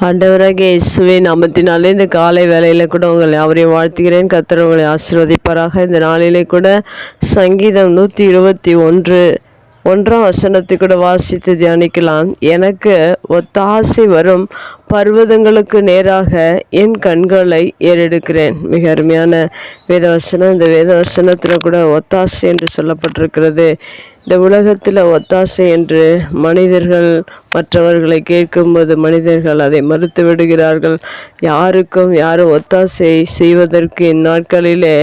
ஆண்டவராகிய இயேசுவின் நாமத்தினாலே இந்த காலை வேளையில் கூட உங்களை அவரையும் வாழ்த்துகிறேன். கர்த்தர் உங்களை ஆசீர்வதிப்பாராக. இந்த நாளிலே கூட சங்கீதம் 121 வசனத்தை கூட வாசித்து தியானிக்கலாம். எனக்கு ஒத்தாசை வரும் பர்வதங்களுக்கு நேராக என் கண்களை ஏறெடுக்கிறேன். மிக அருமையான வேதவசனம். இந்த வேதவசனத்தில் கூட ஒத்தாசை என்று சொல்லப்பட்டிருக்கிறது. இந்த உலகத்தில் ஒத்தாசை என்று மனிதர்கள் மற்றவர்களை கேட்கும்போது மனிதர்கள் அதை மறுத்து விடுகிறார்கள். யாரும் ஒத்தாசை செய்வதற்கு இந்நாட்களிலே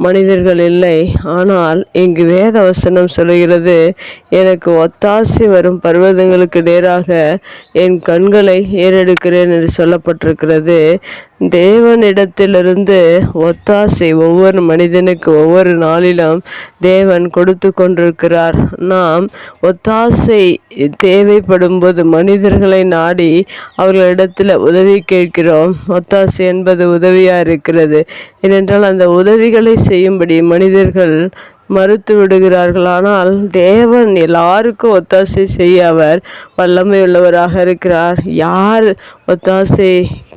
மனிதர்கள் இல்லை. ஆனால் இங்கு வேத வசனம் சொல்கிறது, எனக்கு ஒத்தாசை வரும் பர்வதங்களுக்கு நேராக என் கண்களை ஏறெடுக்கிறேன் என்று சொல்லப்பட்டிருக்கிறது. தேவனிடத்திலிருந்து ஒத்தாசை ஒவ்வொரு மனிதனுக்கு ஒவ்வொரு நாளிலும் தேவன் கொடுத்து கொண்டிருக்கிறார். நாம் ஒத்தாசை தேவைப்படும் போது மனிதர்களை நாடி அவர்களிடத்தில் உதவி கேட்கிறோம். ஒத்தாசை என்பது உதவியாக இருக்கிறது. ஏனென்றால் அந்த உதவிகளை செய்யும்படி மனிதர்கள் மறுத்து விடுகிறார்கள். ஆனால் தேவன் எல்லாருக்கும் ஒத்தாசை செய்ய அவர் வல்லமை உள்ளவராக இருக்கிறார். யார் ஒத்தாசை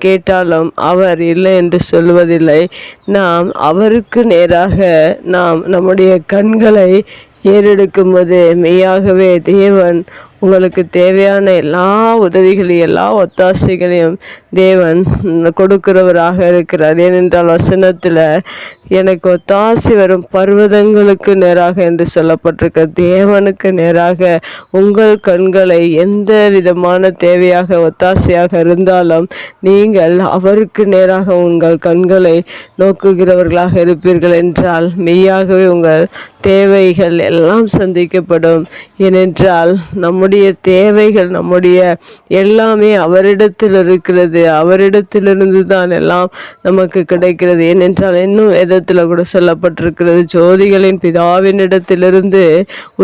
கேட்டாலும் அவர் இல்லை என்று சொல்வதில்லை. நாம் அவருக்கு நேராக நம்முடைய கண்களை ஏறெடுக்கும்போது மெய்யாகவே தேவன் உங்களுக்கு தேவையான எல்லா உதவிகளையும் எல்லா ஒத்தாசைகளையும் தேவன் கொடுக்கிறவராக இருக்கிறார். ஏனென்றால் வசனத்தில் எனக்கு ஒத்தாசை வரும் பர்வதங்களுக்கு நேராக என்று சொல்லப்பட்டிருக்க தேவனுக்கு நேராக உங்கள் கண்களை எந்த விதமான தேவையாக ஒத்தாசையாக இருந்தாலும் நீங்கள் அவருக்கு நேராக உங்கள் கண்களை நோக்குகிறவர்களாக இருப்பீர்கள் என்றால் மெய்யாகவே உங்கள் தேவைகள் எல்லாம் சந்திக்கப்படும். ஏனென்றால் நம்முடைய தேவைகள் நம்முடைய எல்லாமே அவரிடத்தில் இருக்கிறது. அவரிடத்திலிருந்து தான் எல்லாம் நமக்கு கிடைக்கிறது. ஏனென்றால் இன்னும் வேதத்தில் கூட சொல்லப்பட்டிருக்கிறது, ஜோதிகளின் பிதாவினிடத்திலிருந்து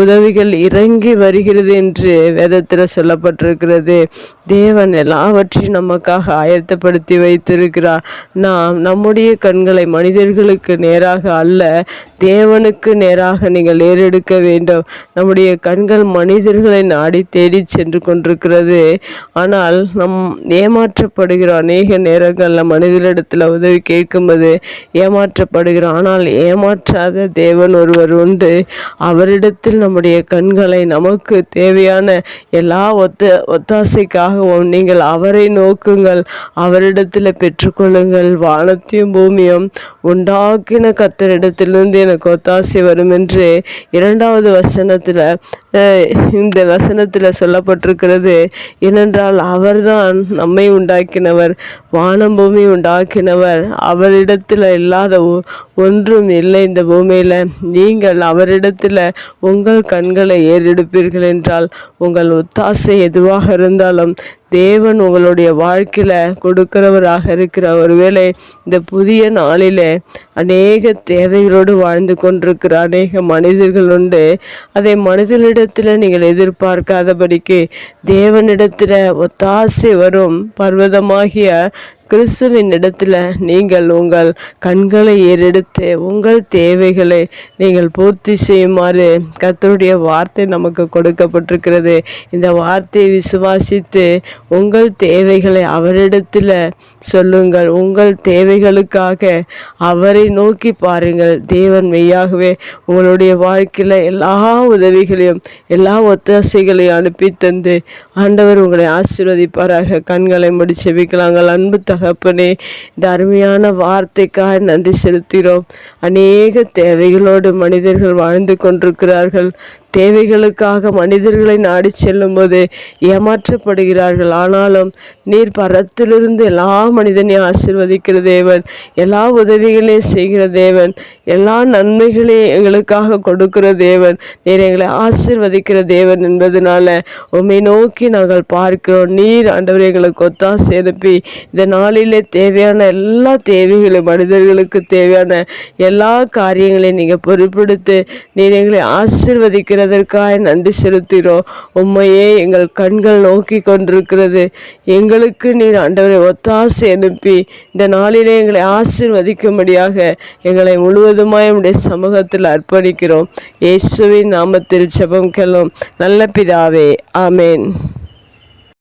உதவிகள் இறங்கி வருகிறது என்று வேதத்தில் சொல்லப்பட்டிருக்கிறது. தேவன் எல்லாவற்றையும் நமக்காக ஆயத்தப்படுத்தி வைத்திருக்கிறார். நாம் நம்முடைய கண்களை மனிதர்களுக்கு நேராக அல்ல, தேவனுக்கு நேராக நீங்கள் ஏறெடுக்க வேண்டும். நம்முடைய கண்கள் மனிதர்களை நாடி தேடி சென்று கொண்டிருக்கிறது. ஆனால் ஏமாற்றப்படுகிறோம். அநேக நேரங்களில் மனிதர்களிடத்தில் உதவி கேட்கும்போது ஏமாற்றப்படுகிறோம். ஆனால் ஏமாற்றாத தேவன் ஒருவர் உண்டு. அவரிடத்தில் நம்முடைய கண்களை நமக்கு தேவையான எல்லா ஒத்தாசைக்காகவும் நீங்கள் அவரை நோக்குங்கள், அவரிடத்தில் பெற்றுக்கொள்ளுங்கள். வானத்தையும் பூமியும் உண்டாக்கின கர்த்தரிடத்திலிருந்து எனக்கு ஒத்தாசை வரும் என்று 2வது வசனத்தில் இந்த வசனத்தில் சொல்லப்பட்டிருக்கிறது. ஏனென்றால் அவர்தான் நம்மை உண்டாக்கினவர், வானம் பூமி உண்டாக்கினவர். அவரிடத்தில் இல்லாத ஒன்றும் இல்லை இந்த பூமியில். நீங்கள் அவரிடத்தில் உங்கள் கண்களை ஏறெடுப்பீர்கள் என்றால் உங்கள் ஒத்தாசை எதுவாக இருந்தாலும் தேவன் உங்களுடைய வாழ்க்கையில் கொடுக்கிறவராக இருக்கிற. ஒருவேளை இந்த புதிய நாளில் அநேக தேவைகளோடு வாழ்ந்து கொண்டிருக்கிற அநேக மனிதர்கள் உண்டு. அதை மனிதனிடத்தில் நீங்கள் எதிர்பார்க்காதபடிக்கு தேவனிடத்தில் ஒத்தாசை வரும் பர்வதமாகிய கிறிஸ்துவின் இடத்துல நீங்கள் உங்கள் கண்களை ஏறெடுத்து உங்கள் தேவைகளை நீங்கள் பூர்த்தி செய்யுமாறு கர்த்தருடைய வார்த்தை நமக்கு கொடுக்கப்பட்டிருக்கிறது. இந்த வார்த்தையை விசுவாசித்து உங்கள் தேவைகளை அவரிடத்தில் சொல்லுங்கள். உங்கள் தேவைகளுக்காக அவரை நோக்கி பாருங்கள். தேவன் மெய்யாகவே உங்களுடைய வாழ்க்கையில் எல்லா உதவிகளையும் எல்லா ஒத்தாசைகளையும் அனுப்பி தந்து ஆண்டவர் உங்களை ஆசீர்வதிப்பாராக. கண்களை மூடி செபிக்கலாங்கள். அன்பு தகப்பனே, இந்த அருமையான வார்த்தைக்காக நன்றி செலுத்துகிறோம். அநேக தேவைகளோடு மனிதர்கள் வாழ்ந்து கொண்டிருக்கிறார்கள். தேவைகளுக்காக மனிதர்களை நாடி செல்லும் போது ஏமாற்றப்படுகிறார்கள். ஆனாலும் நீர் பரத்திலிருந்து எல்லா மனிதனையும் ஆசீர்வதிக்கிற தேவன், எல்லா உதவிகளையும் செய்கிற தேவன், எல்லா நன்மைகளையும் எங்களுக்காக கொடுக்கிற தேவன், நீர் எங்களை ஆசீர்வதிக்கிற தேவன் என்பதனால உம்மை நோக்கி நாங்கள் பார்க்கிறோம். நீர் ஆண்டவர் எங்களுக்கு ஒத்தாசை அனுப்பி இந்த நாளிலே தேவையான எல்லா தேவைகளையும் மனிதர்களுக்கு தேவையான எல்லா காரியங்களையும் நீங்கள் பொறுப்பெடுத்து நீர் எங்களை ஆசீர்வதிக்கிற அதற்காக நன்றி செலுத்துகிறோம். உம்மையே எங்கள் கண்கள் நோக்கி கொண்டிருக்கிறது. எங்களுக்கு நீர் ஆண்டவரை ஒத்தாசை அனுப்பி இந்த நாளிலே எங்களை ஆசீர்வதிக்கும்படியாக எங்களை முழுவதுமாய் உம்முடைய சமூகத்தில் அர்ப்பணிக்கிறோம். இயேசுவின் நாமத்தில் ஜெபம் கேளும் நல்ல பிதாவே, ஆமேன்.